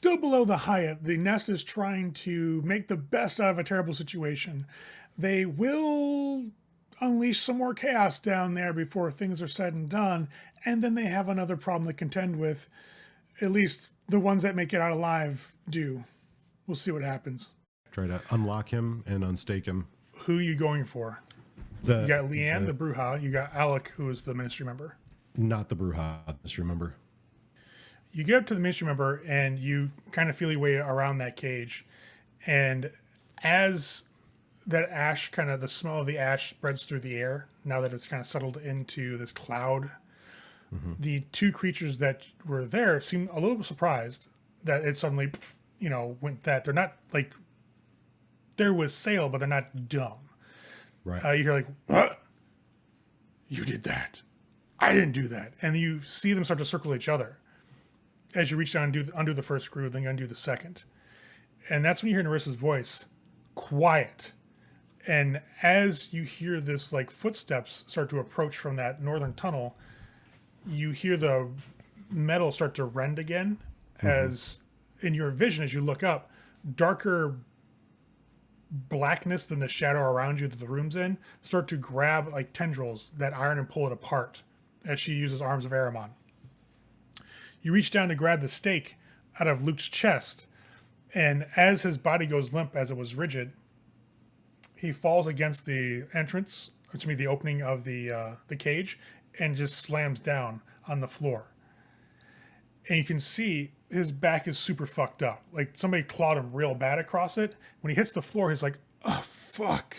still below the Hyatt. The Nest is trying to make the best out of a terrible situation. They will unleash some more chaos down there before things are said and done, and then they have another problem to contend with. At least the ones that make it out alive do. We'll see what happens. Try to unlock him and unstake him. Who are you going for? You got Leanne, the Bruja. You got Alec, who is the ministry member. Not the Bruja, just remember. You get up to the ministry member and you kind of feel your way around that cage. And as that ash, kind of the smell of the ash spreads through the air, now that it's kind of settled into this cloud, the two creatures that were there seem a little bit surprised that it suddenly, went that. They're not like, they're with sail, but they're not dumb. Right. You hear like, what? You did that. I didn't do that. And you see them start to circle each other as you reach down and undo the first screw, then you undo the second. And that's when you hear Nerissa's voice, quiet. And as you hear this like footsteps start to approach from that northern tunnel, you hear the metal start to rend again as in your vision, as you look up, darker blackness than the shadow around you that the room's in start to grab like tendrils that iron and pull it apart as she uses arms of Aramon. You reach down to grab the stake out of Luke's chest, and as his body goes limp as it was rigid, he falls against the entrance, the opening of the cage, and just slams down on the floor. And you can see his back is super fucked up. Like somebody clawed him real bad across it. When he hits the floor, he's like, oh, fuck.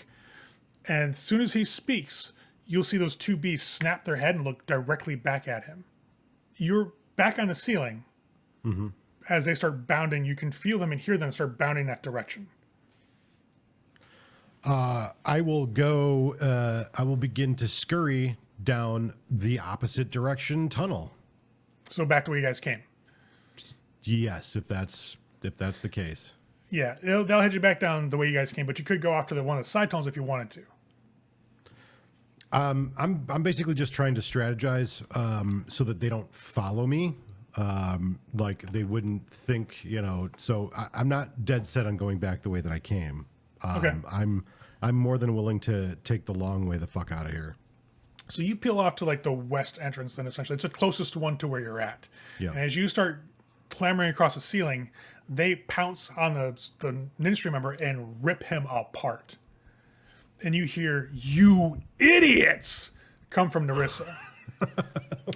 And as soon as he speaks, you'll see those two beasts snap their head and look directly back at him. You're back on the ceiling. As they start bounding, you can feel them and hear them start bounding that direction. I will begin to scurry down the opposite direction tunnel. So back to where you guys came. Yes, if that's the case. Yeah, they'll head you back down the way you guys came, but you could go off to one of the side tunnels if you wanted to. I'm basically just trying to strategize so that they don't follow me. Like they wouldn't think, So I'm not dead set on going back the way that I came. Okay. I'm more than willing to take the long way the fuck out of here. So you peel off to like the west entrance, then essentially it's the closest one to where you're at. Yeah. And as you start clambering across the ceiling, they pounce on the ministry member and rip him apart. And you hear, "You idiots!" come from Nerissa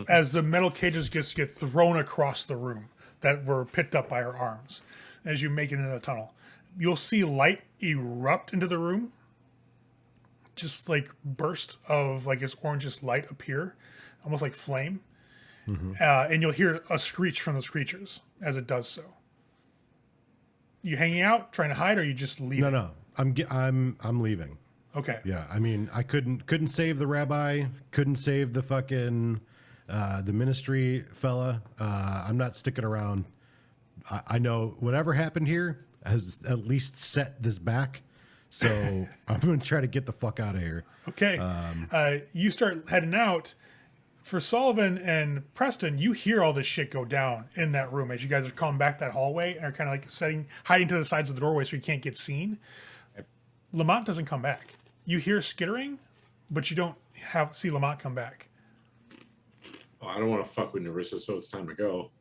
as the metal cages just get thrown across the room that were picked up by her arms. As you make it into the tunnel, you'll see light erupt into the room. Just like burst of like this orangish light appear, almost like flame. And you'll hear a screech from those creatures as it does so. You hanging out, trying to hide, or you just leaving? No. I'm leaving. Okay. Yeah, I mean, I couldn't save the rabbi, couldn't save the fucking the ministry fella. I'm not sticking around. I know whatever happened here has at least set this back. So I'm going to try to get the fuck out of here. Okay. You start heading out. For Sullivan and Preston, you hear all this shit go down in that room as you guys are coming back that hallway and are kind of like hiding to the sides of the doorway so you can't get seen. Lamont doesn't come back. You hear skittering, but you don't see Lamont come back. Oh, I don't want to fuck with Nerissa, so it's time to go.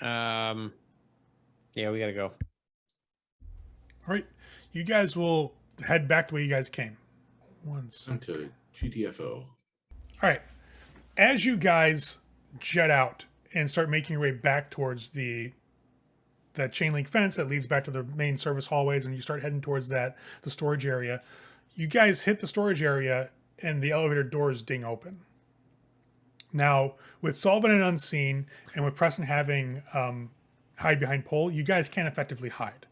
Yeah, we gotta go. All right. You guys will head back to where you guys came. To GTFO. All right. As you guys jet out and start making your way back towards that chain link fence that leads back to the main service hallways, and you start heading towards the storage area, you guys hit the storage area and the elevator doors ding open. Now, with Sullivan and Unseen, and with Preston having hide behind pole, you guys can't effectively hide.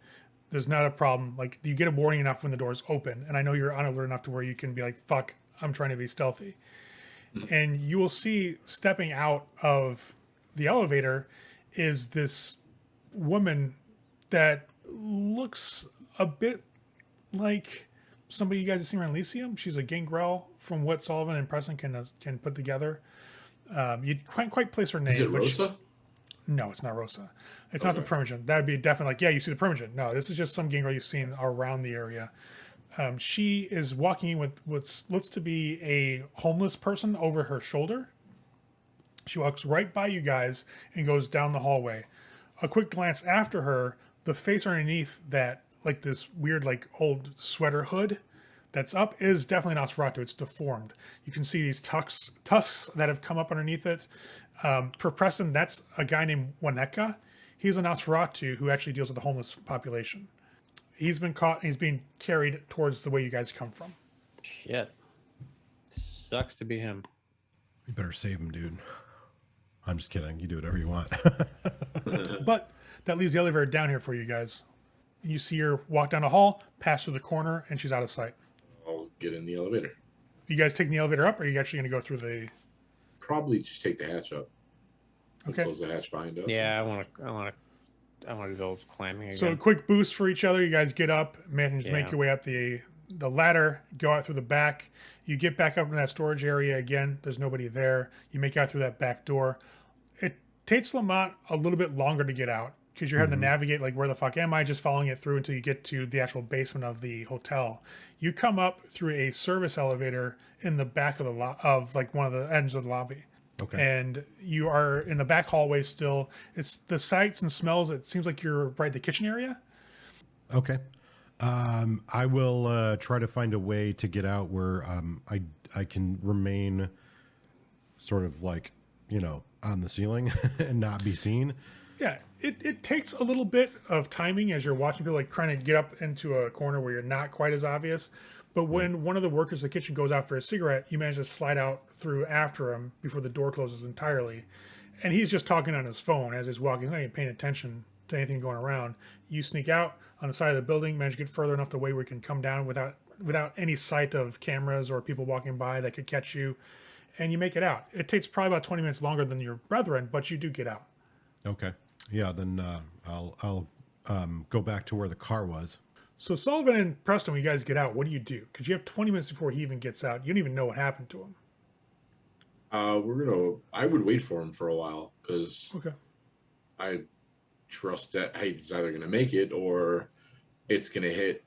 There's not a problem. Like, you get a warning enough when the doors open, and I know you're on alert enough to where you can be like, fuck, I'm trying to be stealthy. And you will see stepping out of the elevator is this woman that looks a bit like somebody you guys have seen around Elysium. She's a gangrel from what Sullivan and Preston can put together. You can't quite place her name. Is it Rosa? No, it's not Rosa. It's not the Okay. Primogen. That'd be definitely like, yeah, you see the Primogen. No, this is just some gangrel you've seen around the area. She is walking in with what looks to be a homeless person over her shoulder. She walks right by you guys and goes down the hallway. A quick glance after her, the face underneath that, like this weird, like old sweater hood that's up, is definitely Nosferatu. It's deformed. You can see these tusks that have come up underneath it. For Preston, that's a guy named Waneka. He's a Nosferatu who actually deals with the homeless population. He's been caught and he's being carried towards the way you guys come from. Shit. Sucks to be him. You better save him, dude. I'm just kidding. You do whatever you want. But that leaves the elevator down here for you guys. You see her walk down a hall, pass through the corner, and she's out of sight. I'll get in the elevator. You guys taking the elevator up, or are you actually going to go through the... Probably just take the hatch up. Okay. Close the hatch behind us. Yeah, I want to do those climbing again. So a quick boost for each other. You guys get up, manage to make Yeah. your way up the ladder, go out through the back. You get back up in that storage area again. There's nobody there. You make out through that back door. It takes Lamont a little bit longer to get out because you're having to navigate, like, where the fuck am I? Just following it through until you get to the actual basement of the hotel. You come up through a service elevator in the back of of like one of the ends of the lobby. Okay. And you are in the back hallway still. It's the sights and smells. It seems like you're right in the kitchen area. Okay. I will try to find a way to get out where I can remain sort of like, on the ceiling and not be seen. Yeah, it takes a little bit of timing as you're watching people like trying to get up into a corner where you're not quite as obvious. But when one of the workers in the kitchen goes out for a cigarette, you manage to slide out through after him before the door closes entirely. And he's just talking on his phone as he's walking. He's not even paying attention to anything going around. You sneak out on the side of the building, manage to get further enough away where you can come down without any sight of cameras or people walking by that could catch you. And you make it out. It takes probably about 20 minutes longer than your brethren, but you do get out. Okay. Yeah, then I'll go back to where the car was. So Sullivan and Preston, when you guys get out, what do you do? Because you have 20 minutes before he even gets out. You don't even know what happened to him. I would wait for him for a while because Okay. I trust that he's either going to make it or it's going to hit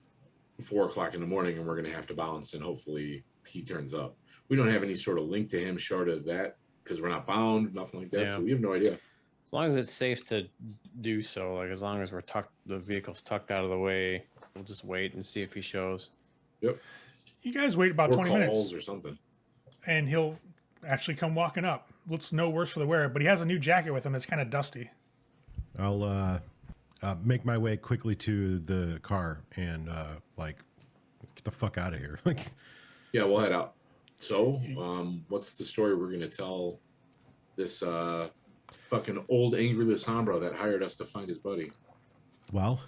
4 o'clock in the morning and we're going to have to bounce and hopefully he turns up. We don't have any sort of link to him short of that because we're not bound, nothing like that. Yeah. So we have no idea. As long as it's safe to do so, like as long as the vehicle's tucked out of the way, we'll just wait and see if he shows. Yep. You guys wait about Or 20 calls minutes, or something. and he'll actually come walking up. Looks no worse for the wearer, but he has a new jacket with him that's kind of dusty. I'll make my way quickly to the car and get the fuck out of here. Yeah, we'll head out. So, what's the story we're going to tell this fucking old angry Lasombra that hired us to find his buddy? Well,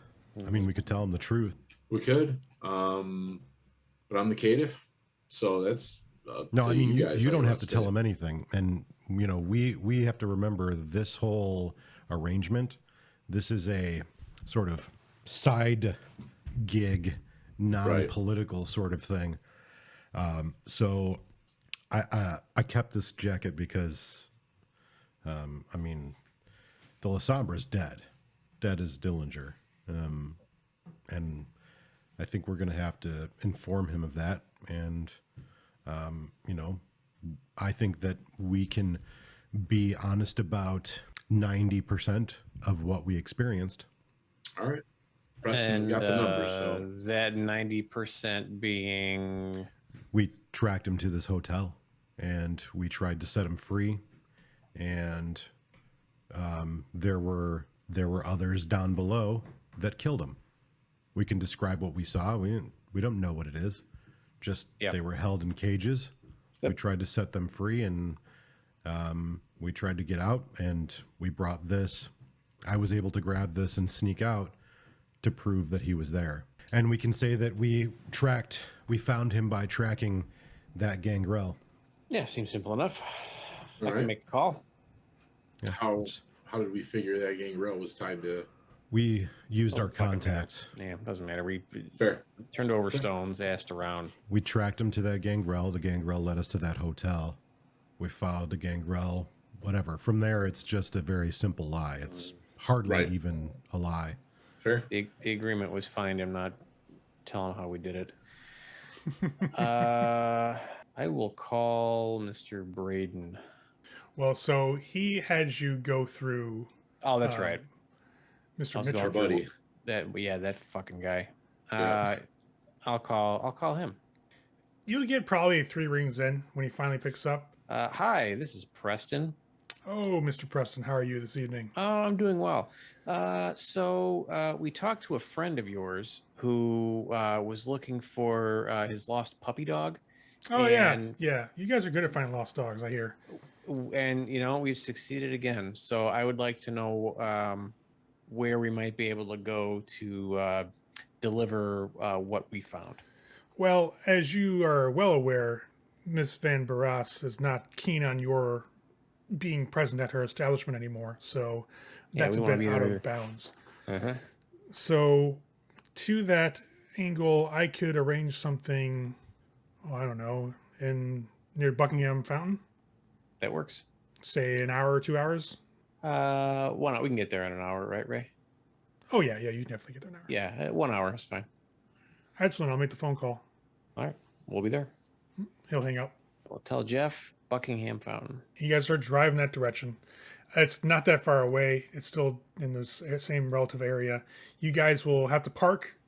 I mean, we could tell him the truth. We could, but I'm the caitiff, so that's No, I mean, guys you how don't have want to to tell spin him anything. And, we have to remember this whole arrangement. This is a sort of side gig, non-political sort of thing. So I kept this jacket because, I mean, the Lasombra is dead. Dead as Dillinger. And I think we're going to have to inform him of that. And, I think that we can be honest about 90% of what we experienced. All right. Preston's got the numbers. So That 90% being... We tracked him to this hotel and we tried to set him free. And there were others down below that killed him. We can describe what we saw. We don't know what it is. Just Yep. They were held in cages. Yep. We tried to set them free and we tried to get out and we brought this. I was able to grab this and sneak out to prove that he was there. And we can say that we found him by tracking that gangrel. Yeah, seems simple enough. I All can right. make the call. Yeah. How did we figure that gangrel was tied to? We used our Doesn't fucking contacts. Yeah, doesn't matter. We Fair. turned over stones, asked around. We tracked him to that gangrel. The gangrel led us to that hotel. We followed the gangrel whatever. From there, it's just a very simple lie. It's hardly Right. even a lie. Fair. The agreement was find him, not tell him how we did it. I will call Mr. Braden. Well, so he had you go through Oh, that's right. Mr. I'll Mitchell. Our buddy. That fucking guy. Yeah. I'll call him. You'll get probably 3 rings in when he finally picks up. Hi, this is Preston. Oh, Mr. Preston, how are you this evening? Oh, I'm doing well. So we talked to a friend of yours who was looking for his lost puppy dog. Oh, And- yeah. You guys are good at finding lost dogs, I hear. And, we've succeeded again. So I would like to know where we might be able to go to deliver what we found. Well, as you are well aware, Miss Van Barras is not keen on your being present at her establishment anymore, so Yeah, that's we a wanna bit be out there. of bounds. Uh-huh. So, to that angle, I could arrange something, I don't know, near Buckingham Fountain, That works. say an hour or 2 hours. Why not? We can get there in an hour, right, Ray? Oh, yeah, you can definitely get there in an hour. Yeah, 1 hour is fine. Excellent, I'll make the phone call. All right, we'll be there. He'll hang up. We'll tell Jeff Buckingham Fountain. You guys start driving that direction. It's not that far away. It's still in this same relative area. You guys will have to park.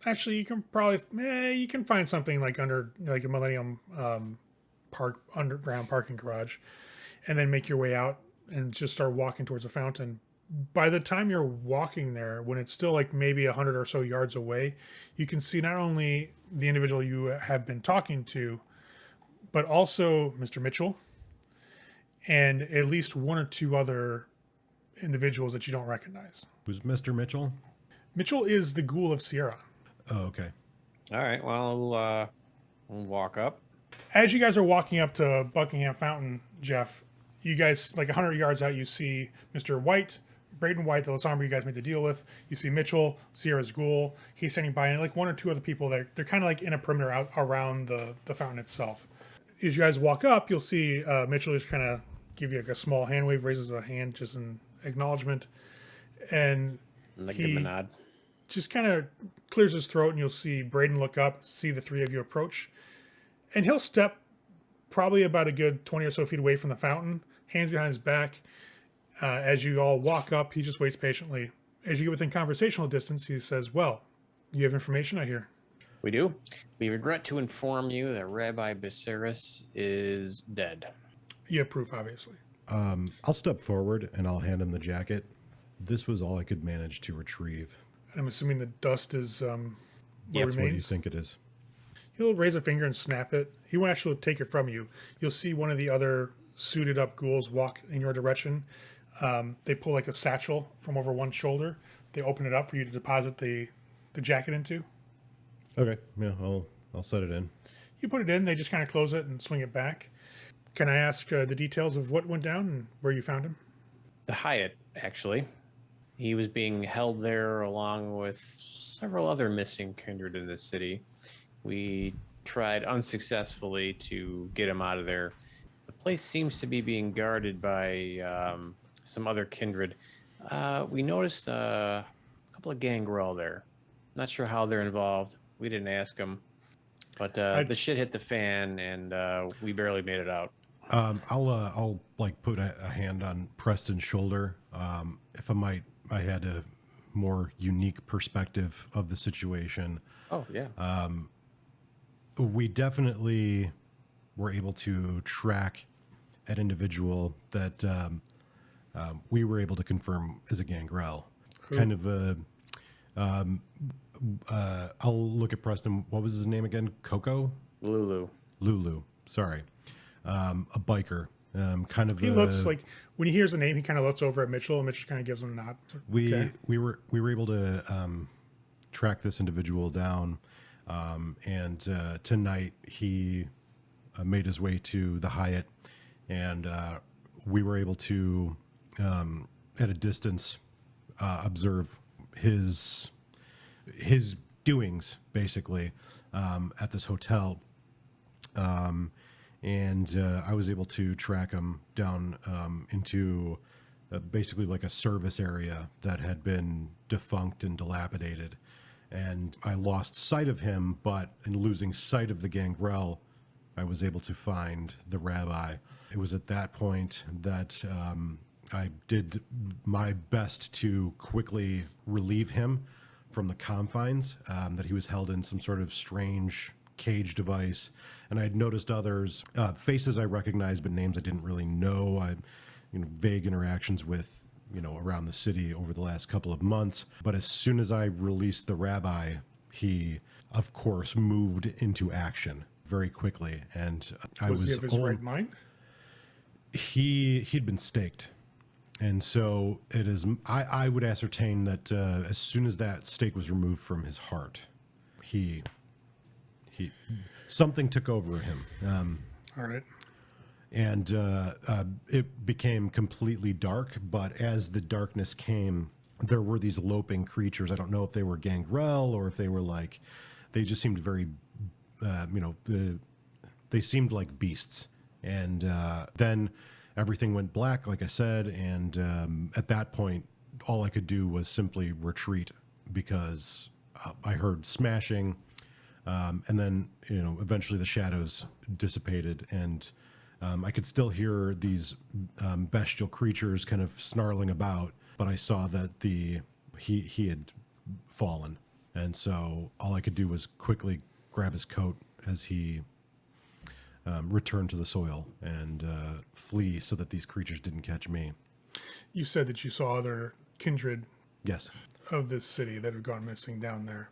Actually, you can probably you can find something like under like a Millennium Park underground parking garage, and then make your way out and just start walking towards the fountain. By the time you're walking there, when it's still like maybe 100 or so yards away, you can see not only the individual you have been talking to, but also Mr. Mitchell and at least 1 or 2 other individuals that you don't recognize. Who's Mr. Mitchell? Mitchell is the ghoul of Sierra. Oh, okay. All right, well, we'll walk up. As you guys are walking up to Buckingham Fountain, Jeff, you guys, like 100 yards out, you see Mr. White, Braden White, the Lasombra you guys made the deal with. You see Mitchell, Sierra's ghoul. He's standing by, and like 1 or 2 other people that they're kind of like in a perimeter out around the fountain itself. As you guys walk up, you'll see Mitchell just kind of give you like a small hand wave, raises a hand just in acknowledgement, and Like give him a nod. just kind of clears his throat, and you'll see Braden look up, see the 3 of you approach, and he'll step probably about a good 20 or so feet away from the fountain, hands behind his back. As you all walk up, he just waits patiently. As you get within conversational distance, he says, "Well, you have information, I hear." We do. We regret to inform you that Rabbi Viserys is dead. You have proof, obviously. I'll step forward and I'll hand him the jacket. This was all I could manage to retrieve. I'm assuming the dust is what Yeah, That's what you remains. think it is. He'll raise a finger and snap it. He won't actually take it from you. You'll see one of the other suited up ghouls walk in your direction. They pull like a satchel from over one shoulder. They open it up for you to deposit the jacket into. Okay, yeah, I'll set it in. You put it in. They just kind of close it and swing it back. Can I ask the details of what went down and where you found him? The Hyatt, actually. He was being held there along with several other missing kindred in the city. We tried unsuccessfully to get him out of there. The place seems to be being guarded by some other kindred. We noticed a couple of gangrel there. Not sure how they're involved. We didn't ask them. But the shit hit the fan, and we barely made it out. I'll like put a hand on Preston's shoulder. If I had a more unique perspective of the situation. Oh, yeah. We definitely were able to track an individual that we were able to confirm is a gangrel. Kind of a. I'll look at Preston. What was his name again? Coco? Lulu. Lulu. Sorry. A biker. Kind of. He looks like when he hears the name, he kind of looks over at Mitchell, and Mitchell kind of gives him a nod. Okay. We were able to track this individual down, and tonight he made his way to the Hyatt, and we were able to at a distance observe his doings basically at this hotel, and I was able to track him down into basically like a service area that had been defunct and dilapidated. And I lost sight of him, but in losing sight of the gangrel, I was able to find the rabbi. It was at that point that I did my best to quickly relieve him from the confines, that he was held in some sort of strange cage device. And I had noticed others, faces I recognized, but names I didn't really know. Vague interactions with, around the city over the last couple of months. But as soon as I released the rabbi, he, of course, moved into action very quickly. And Was he of his right mind? He'd been staked. And so it is, I would ascertain that as soon as that stake was removed from his heart, something took over him. All right. And it became completely dark, but as the darkness came, there were these loping creatures. I don't know if they were gangrel or if they were they just seemed very, they seemed like beasts. And then everything went black, like I said, and at that point, all I could do was simply retreat because I heard smashing, and then, eventually the shadows dissipated, and I could still hear these bestial creatures kind of snarling about, but I saw that he had fallen, and so all I could do was quickly grab his coat as he return to the soil and flee so that these creatures didn't catch me. You said that you saw other kindred Yes. of this city that have gone missing down there.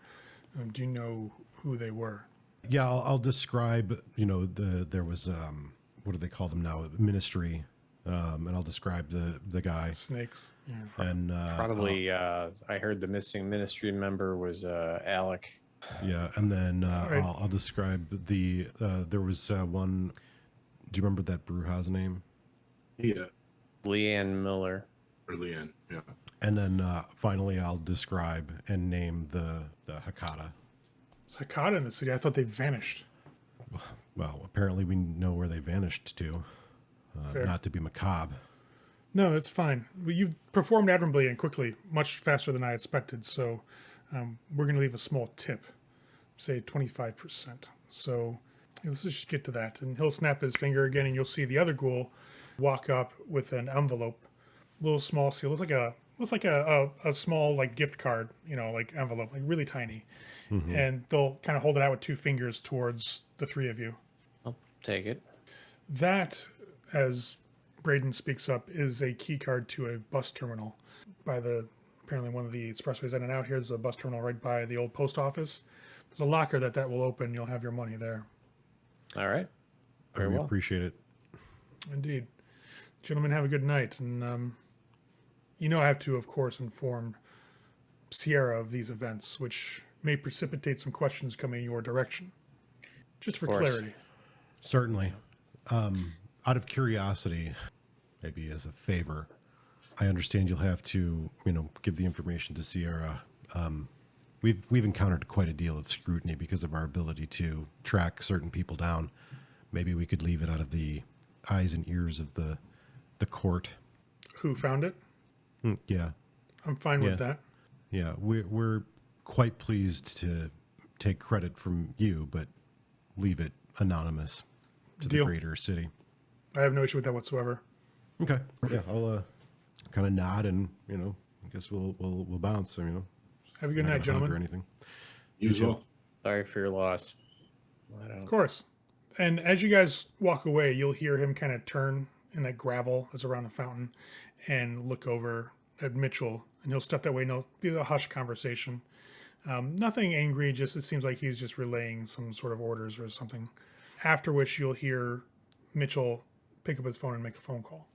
Do you know who they were? Yeah, I'll describe, there was, what do they call them now? Ministry. And I'll describe the guy. Snakes. Yeah. And Probably, I heard the missing ministry member was Alec. Yeah, and then right. I'll describe there was one, do you remember that Brewhouse name? Yeah. Leanne Miller. Or Leanne, yeah. And then finally I'll describe and name the Hakata. It's Hakata in the city. I thought they vanished. Well, apparently we know where they vanished to. Fair. Not to be macabre. No, it's fine. Well, you performed admirably and quickly, much faster than I expected. So we're going to leave a small tip, say 25%. So let's just get to that. And he'll snap his finger again, and you'll see the other ghoul walk up with an envelope, little small seal. Looks like a small gift card, envelope, really tiny. Mm-hmm. And they'll kind of hold it out with two fingers towards the three of you. I'll take it. That, as Braden speaks up, is a key card to a bus terminal by apparently one of the expressways in and out. Here's a bus terminal right by the old post office. There's a locker that will open. You'll have your money there. All right. Very well. Appreciate it. Indeed. Gentlemen, have a good night. And I have to, of course, inform Sierra of these events, which may precipitate some questions coming your direction. Just for clarity. Certainly. Out of curiosity, maybe as a favor, I understand you'll have to, give the information to Sierra. We've encountered quite a deal of scrutiny because of our ability to track certain people down. Maybe we could leave it out of the eyes and ears of the court. Who found it? Yeah. I'm fine with that. Yeah, we're quite pleased to take credit from you, but leave it anonymous to the greater city. I have no issue with that whatsoever. Okay. Yeah, I'll kind of nod and I guess we'll bounce. Have a good night, gentlemen. Or anything. You as well. Sorry for your loss. Of course. And as you guys walk away, you'll hear him kind of turn in that gravel that's around the fountain and look over at Mitchell. And he'll step that way and it'll be a hushed conversation. Nothing angry, just it seems like he's just relaying some sort of orders or something. After which you'll hear Mitchell pick up his phone and make a phone call.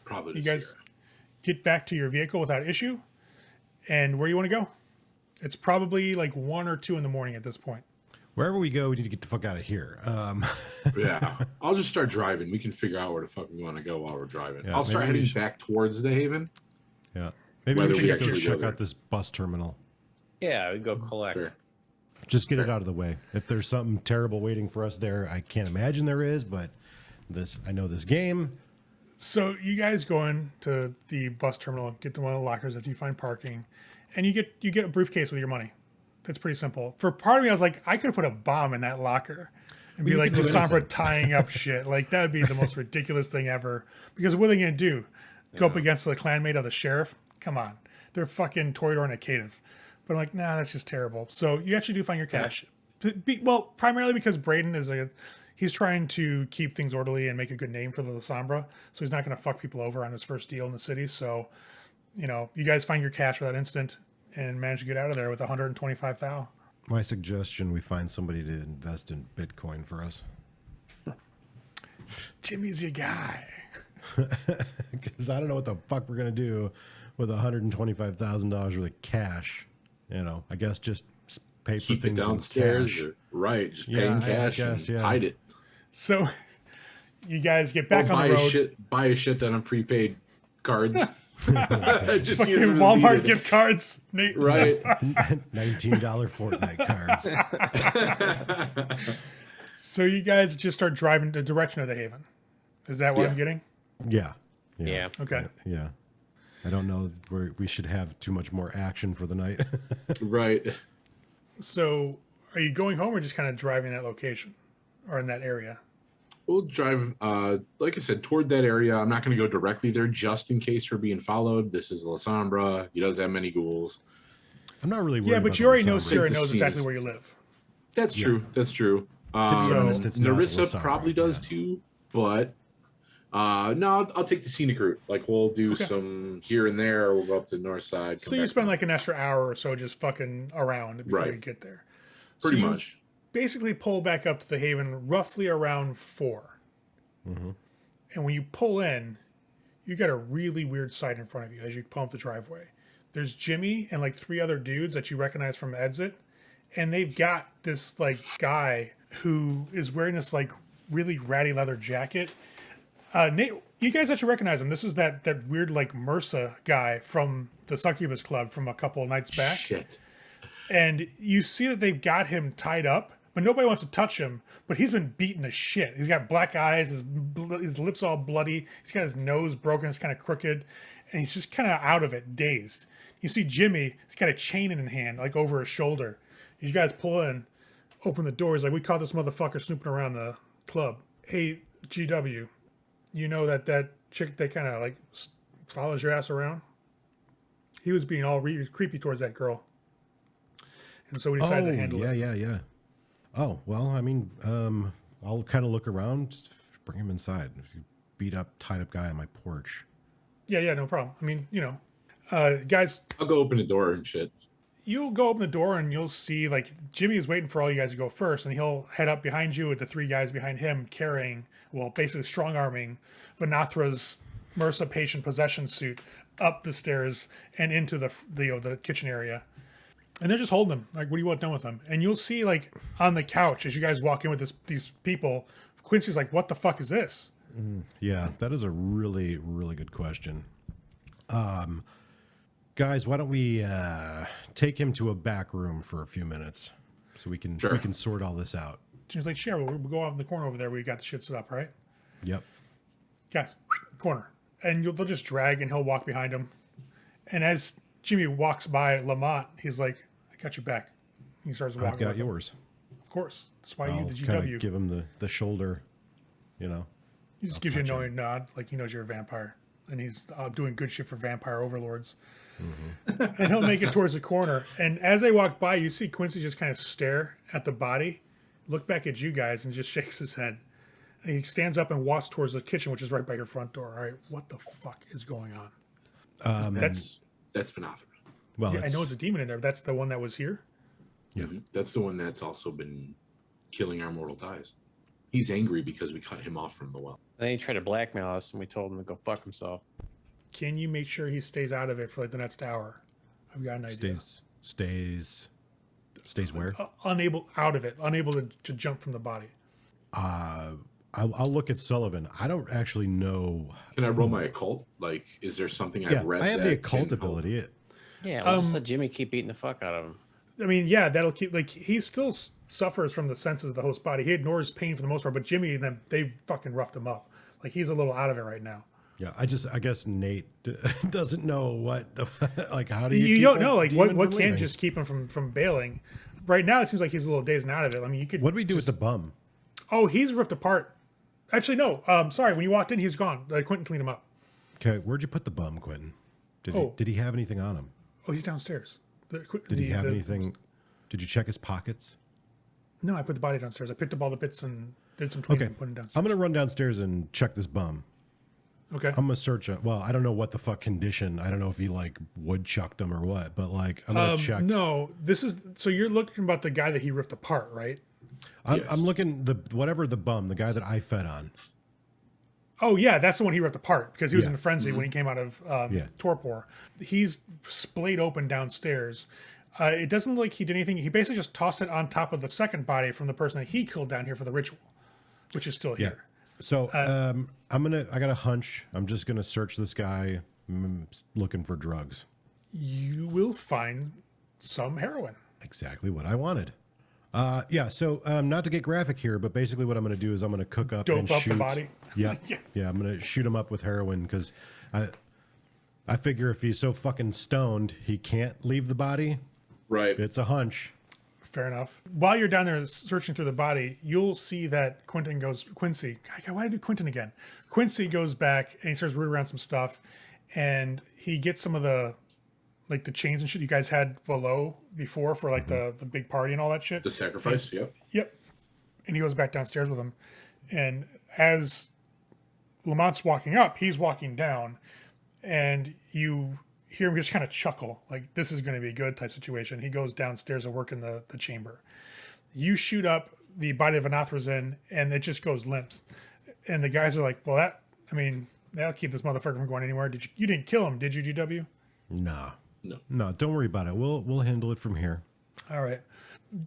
Probably. You guys get back to your vehicle without issue. And where you want to go? It's probably 1 or 2 in the morning at this point. Wherever we go, we need to get the fuck out of here. Yeah, I'll just start driving. We can figure out where the fuck we want to go while we're driving. Yeah, I'll start heading back towards the Haven. Yeah, maybe Whether we we should go actually check go out this bus terminal. Yeah, we go collect. Sure. Just get it out of the way. If there's something terrible waiting for us there, I can't imagine there is, but I know this game. So you guys go into the bus terminal, get to one of the lockers after you find parking, and you get a briefcase with your money. That's pretty simple. For part of me, I was like, I could have put a bomb in that locker and be like Lasombra tying up shit. Like, that would be the most ridiculous thing ever. Because what are they going to do? Go up against the clanmate of the sheriff? Come on. They're fucking Toreador and a cative. But I'm like, nah, that's just terrible. So you actually do find your cash. Well, primarily because Braden he's trying to keep things orderly and make a good name for the Lasombra. So he's not going to fuck people over on his first deal in the city. So, you guys find your cash for that instant and manage to get out of there with 125,000. My suggestion, we find somebody to invest in Bitcoin for us. Jimmy's your guy. Because I don't know what the fuck we're going to do with $125,000 worth of cash. I guess just pay for Keep it things downstairs. in cash. Right. Just pay in cash and hide it. So you guys get back on the road. Buy a shit ton of prepaid cards. Just Fucking use them as Walmart needed. gift cards. Nate. Right. $19 Fortnite cards. So you guys just start driving the direction of the Haven. Is that what I'm getting? Yeah. Okay. Yeah. I don't know where we should have too much more action for the night. Right. So are you going home or just kind of driving that location or in that area? We'll drive, like I said, toward that area. I'm not going to go directly there just in case we're being followed. This is Lasombra. He doesn't have many ghouls. I'm not really worried Yeah, about but you already know Lasombra. Sarah The knows scenes. exactly where you live. That's true. That's true. To be honest, it's not Narissa Lasombra, probably does yeah. too, but no, I'll take the scenic route. Like, we'll do some here and there. We'll go up to the north side. So you spend like an extra hour or so just fucking around before you get there. Pretty so you much. basically pull back up to the Haven roughly around 4. Mm-hmm. And when you pull in, you got a really weird sight in front of you as you pull up the driveway. There's Jimmy and like 3 other dudes that you recognize from exit, and they've got this like guy who is wearing this like really ratty leather jacket. Nate, you guys actually recognize him. This is that weird like MRSA guy from the Succubus Club from a couple of nights back. Shit. And you see that they've got him tied up, but nobody wants to touch him. But he's been beaten to shit. He's got black eyes, his lips all bloody. He's got his nose broken, it's kind of crooked, and he's just kind of out of it, dazed. You see Jimmy, he's got a chain in his hand, like over his shoulder. You guys pull in, open the doors, like, we caught this motherfucker snooping around the club. Hey, GW, you know that chick that kind of like follows your ass around? He was being all creepy towards that girl. And so we decided to handle it. Yeah. Oh, well, I mean, I'll kind of look around, just bring him inside. If you beat up, tied up guy on my porch. Yeah, no problem. I mean, guys, I'll go open the door and shit. you'll go open the door and you'll see like Jimmy is waiting for all you guys to go first, and he'll head up behind you with the 3 guys behind him carrying, well, basically strong arming Venathra's MRSA patient possession suit up the stairs and into the kitchen area. And they're just holding him. Like, what do you want done with him? And you'll see, like, on the couch as you guys walk in with these people, Quincy's like, what the fuck is this? Yeah, that is a really, really good question. Guys, why don't we take him to a back room for a few minutes so we can sort all this out. Jimmy's like, sure, we'll go off in the corner over there where you got the shit set up, right? Yep. Guys, corner. And they'll just drag and he'll walk behind him. And as Jimmy walks by Lamont, he's like, I got your back. He starts walking. I've got with him. yours. Of course. That's why I'll you, the kind GW. of give him the shoulder, He just gives you a knowing nod, like he knows you're a vampire. And he's doing good shit for vampire overlords. Mm-hmm. And he'll make it towards the corner. And as they walk by, you see Quincy just kind of stare at the body, look back at you guys, and just shakes his head. And he stands up and walks towards the kitchen, which is right by your front door. All right, what the fuck is going on? That's Venathra. Well, Yeah, I know it's a demon in there. But that's the one that was here. Yeah. That's the one that's also been killing our mortal ties. He's angry because we cut him off from the well. Then he tried to blackmail us, and we told him to go fuck himself. Can you make sure he stays out of it for like the next hour? I've got an idea. Stays where? Unable to jump from the body. I'll look at Sullivan. I don't actually know. Can I roll my occult? Like, is there something I've read? I have that the can occult help? ability. Yeah, we'll just let Jimmy keep beating the fuck out of him. I mean, yeah, that'll keep like he still suffers from the senses of the host body. He ignores pain for the most part, but Jimmy and them, they fucking roughed him up. Like he's a little out of it right now. Yeah, I guess Nate doesn't know what the like. How do You keep don't a know like demon what from can leaving? just keep him from bailing. Right now, it seems like he's a little dazed and out of it. I mean, you could. What do we do with the bum? Oh, he's ripped apart. Actually, no. Sorry. When you walked in, he was gone. Quentin cleaned him up. Okay, where'd you put the bum, Quentin? Did he have anything on him? Oh, he's downstairs. Did he have anything? Did you check his pockets? No, I put the body downstairs. I picked up all the bits and did some cleaning Okay, and put him downstairs. I'm gonna run downstairs and check this bum. Okay. I'm gonna search it. Well, I don't know what the fuck condition. I don't know if he like woodchucked him or what, but like I'm gonna check. No, this is so you're looking about the guy that he ripped apart, right? I'm looking the guy that I fed on. Oh yeah, that's the one he ripped apart because he was Yeah. in a frenzy when he came out of torpor. He's splayed open downstairs. It doesn't look like he did anything. He basically just tossed it on top of the second body from the person that he killed down here for the ritual, which is still here. So I got a hunch. I'm just gonna search this guy, looking for drugs. You will find some heroin. Exactly what I wanted. So not to get graphic here, but basically what I'm going to do is I'm going to cook up Dope and up shoot. the body. Yeah, Yeah. yeah. I'm going to shoot him up with heroin because I figure if he's so fucking stoned, he can't leave the body. Right. It's a hunch. Fair enough. While you're down there searching through the body, you'll see that Quincy. God, why did I do Quentin again? Quincy goes back and he starts rooting around some stuff, and he gets some of the like the chains and shit you guys had below before for like the big party and all that shit. The sacrifice. Yep. Yep. And he goes back downstairs with him, and as Lamont's walking up, he's walking down, and you hear him just kind of chuckle, like this is going to be a good type situation. He goes downstairs and work in the chamber. You shoot up the body of Venathra's in, and it just goes limp. And the guys are like, well, that'll keep this motherfucker from going anywhere. You didn't kill him, did you, GW? Nah. No. No, don't worry about it. We'll handle it from here. All right.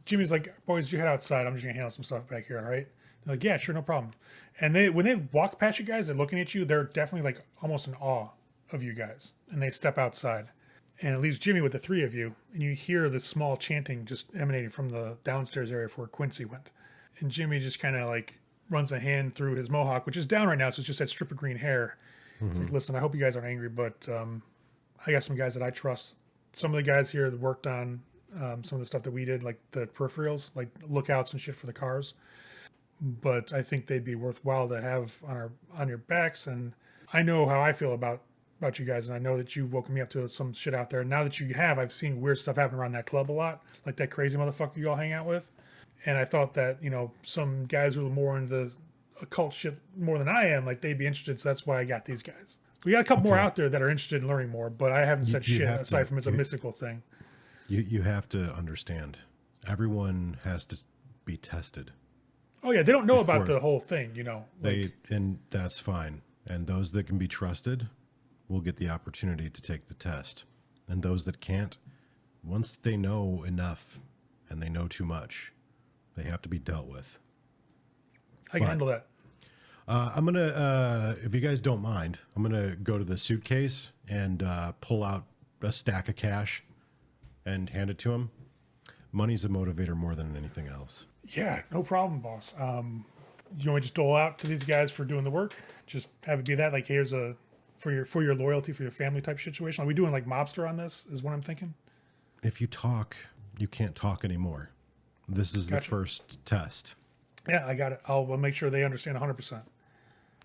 Jimmy's like, boys, you head outside. I'm just going to handle some stuff back here, all right? They're like, yeah, sure, no problem. And when they walk past you guys, they're looking at you. They're definitely like almost in awe of you guys. And they step outside. And it leaves Jimmy with the three of you. And you hear this small chanting just emanating from the downstairs area for where Quincy went. And Jimmy just kind of like runs a hand through his mohawk, which is down right now. So it's just that strip of green hair. It's like, listen, I hope you guys aren't angry, but I got some guys that I trust. Some of the guys here that worked on some of the stuff that we did, like the peripherals, like lookouts and shit for the cars. But I think they'd be worthwhile to have on your backs. And I know how I feel about you guys, and I know that you woke me up to some shit out there. Now that you have, I've seen weird stuff happen around that club a lot, like that crazy motherfucker you all hang out with. And I thought that, some guys who are more into occult shit more than I am, like they'd be interested. So that's why I got these guys. We got a couple more out there that are interested in learning more, but I haven't said shit aside from it's a mystical thing. You have to understand. Everyone has to be tested. Oh yeah, they don't know about the whole thing, And that's fine. And those that can be trusted will get the opportunity to take the test. And those that can't, once they know enough and they know too much, they have to be dealt with. I can handle that. I'm going to, if you guys don't mind, I'm going to go to the suitcase and pull out a stack of cash and hand it to him. Money's a motivator more than anything else. Yeah, no problem, boss. Do you want me to just dole out to these guys for doing the work? Just have it be that, like, here's for your loyalty, for your family type situation. Are we doing like mobster on this? Is what I'm thinking. If you talk, you can't talk anymore. This is the first test. Yeah, I got it. I'll make sure they understand 100%.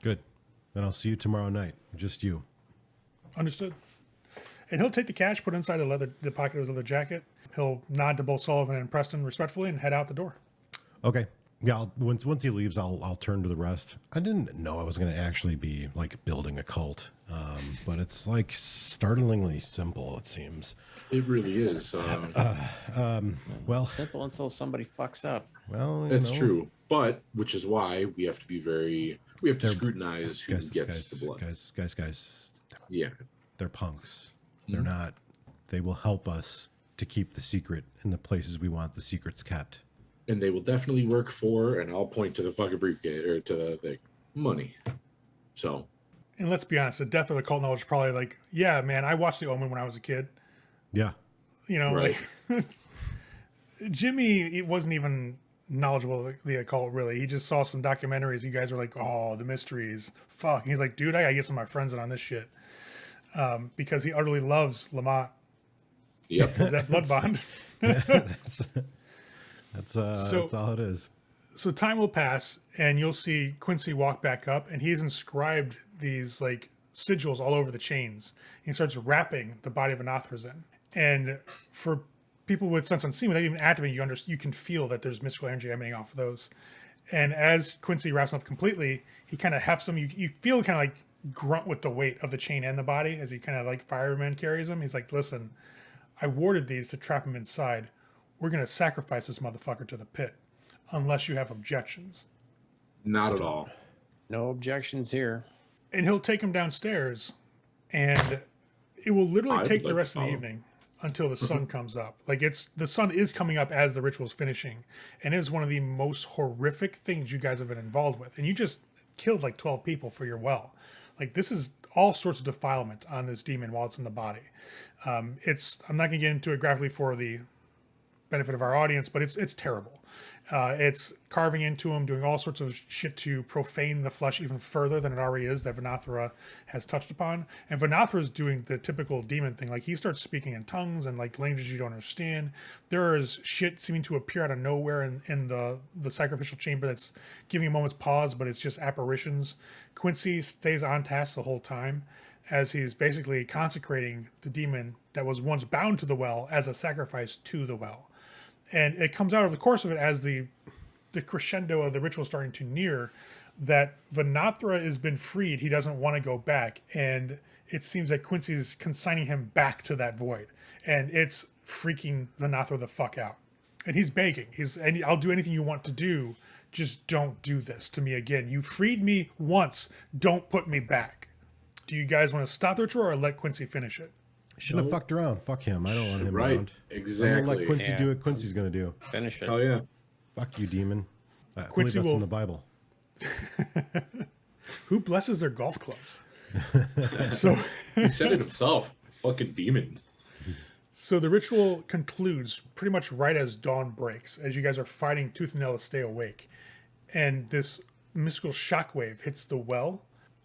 Good. Then I'll see you tomorrow night. Just you. Understood. And he'll take the cash, put it inside the pocket of his leather jacket. He'll nod to both Sullivan and Preston respectfully and head out the door. Okay. Yeah. Once he leaves, I'll turn to the rest. I didn't know I was going to actually be like building a cult, but it's like startlingly simple. It seems. It really is. Well, Simple until somebody fucks up. well, That's true. But which is why we have to be we have to scrutinize who gets the blood. Guys. Yeah. They're punks. They're not. They will help us to keep the secret in the places we want the secrets kept. And they will definitely work for, and I'll point to the fucking briefcase or to the thing, money. So. And let's be honest, the death of the cult knowledge is probably like, yeah, man, I watched The Omen when I was a kid. Yeah. Right. Like, Jimmy, he wasn't even knowledgeable of the occult, really. He just saw some documentaries. You guys were like, oh, the mysteries. Fuck. And he's like, dude, I gotta get some of my friends in on this shit. Because he utterly loves Lamont. Yep. Is that blood bond? That's all it is. So time will pass, and you'll see Quincy walk back up, and he's inscribed these like sigils all over the chains. He starts wrapping the body of Venathra's in. And for people with sense unseen, without even activating, you can feel that there's mystical energy emanating off of those. And as Quincy wraps them up completely, he kind of hefts them. You feel kind of like grunt with the weight of the chain and the body as he kind of like fireman carries them. He's like, listen, I warded these to trap him inside. We're going to sacrifice this motherfucker to the pit unless you have objections. Not at all. No objections here. And he'll take him downstairs, and it will literally take the rest of the evening until the sun comes up. Like the sun is coming up as the ritual is finishing, and it is one of the most horrific things you guys have been involved with. And you just killed like 12 people for your well. Like this is all sorts of defilement on this demon while it's in the body. I'm not gonna get into it graphically for the benefit of our audience, but it's terrible. It's carving into him, doing all sorts of shit to profane the flesh even further than it already is that Venathra has touched upon. And Venathra is doing the typical demon thing. Like he starts speaking in tongues and like languages you don't understand. There is shit seeming to appear out of nowhere in the sacrificial chamber that's giving a moment's pause, but it's just apparitions. Quincy stays on task the whole time as he's basically consecrating the demon that was once bound to the well as a sacrifice to the well. And it comes out of the course of it as the crescendo of the ritual starting to near that Venathra has been freed. He doesn't want to go back. And it seems that Quincy's consigning him back to that void. And it's freaking Venathra the fuck out. And he's begging. I'll do anything you want to do. Just don't do this to me again. You freed me once. Don't put me back. Do you guys want to stop the ritual or let Quincy finish it? Shouldn't have fucked around. Fuck him. I don't want him Right. around. Exactly. I'm gonna let Quincy do what Quincy's gonna do. Finish it. Oh yeah. Fuck you, demon. Quincy Only that's will- in the Bible. Who blesses their golf clubs? So He said it himself. Fucking demon. So the ritual concludes pretty much right as dawn breaks, as you guys are fighting tooth and nail to stay awake. And this mystical shockwave hits the well,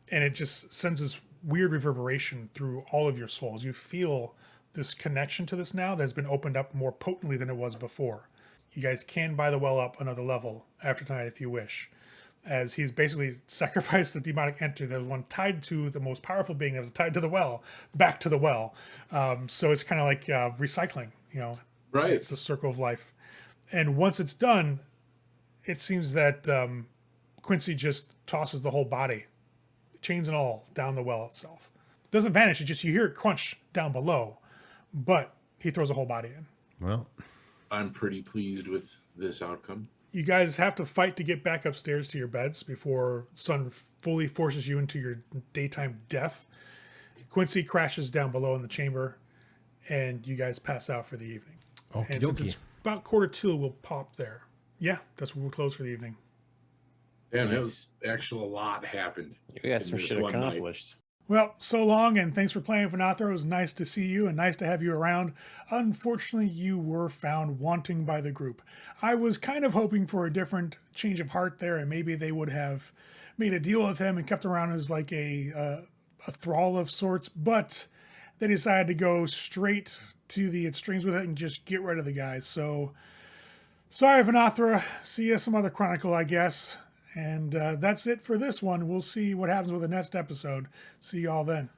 and it just sends this weird reverberation through all of your souls. You feel this connection to this now that has been opened up more potently than it was before. You guys can buy the well up another level after tonight if you wish, as he's basically sacrificed the demonic entity that was one tied to the most powerful being that was tied to the well, back to the well. So it's kind of like recycling, Right. It's the circle of life. And once it's done, it seems that Quincy just tosses the whole body, chains and all, down the well itself. It doesn't vanish, you hear it crunch down below, but he throws the whole body in. Well, I'm pretty pleased with this outcome. You guys have to fight to get back upstairs to your beds before sun fully forces you into your daytime death. Quincy crashes down below in the chamber, and you guys pass out for the evening. okie And since dokie. it's about 1:45, we'll pop there. Yeah, that's where we'll close for the evening. Damn, that was actually a lot happened. We got some in this shit one night. accomplished. Well, so long, and thanks for playing Venathra. It was nice to see you and nice to have you around. Unfortunately, you were found wanting by the group. I was kind of hoping for a different change of heart there, and maybe they would have made a deal with him and kept around as like a thrall of sorts, but they decided to go straight to the extremes with it and just get rid of the guys. So, sorry, Venathra. See you some other Chronicle, I guess. And that's it for this one. We'll see what happens with the next episode. See y'all then.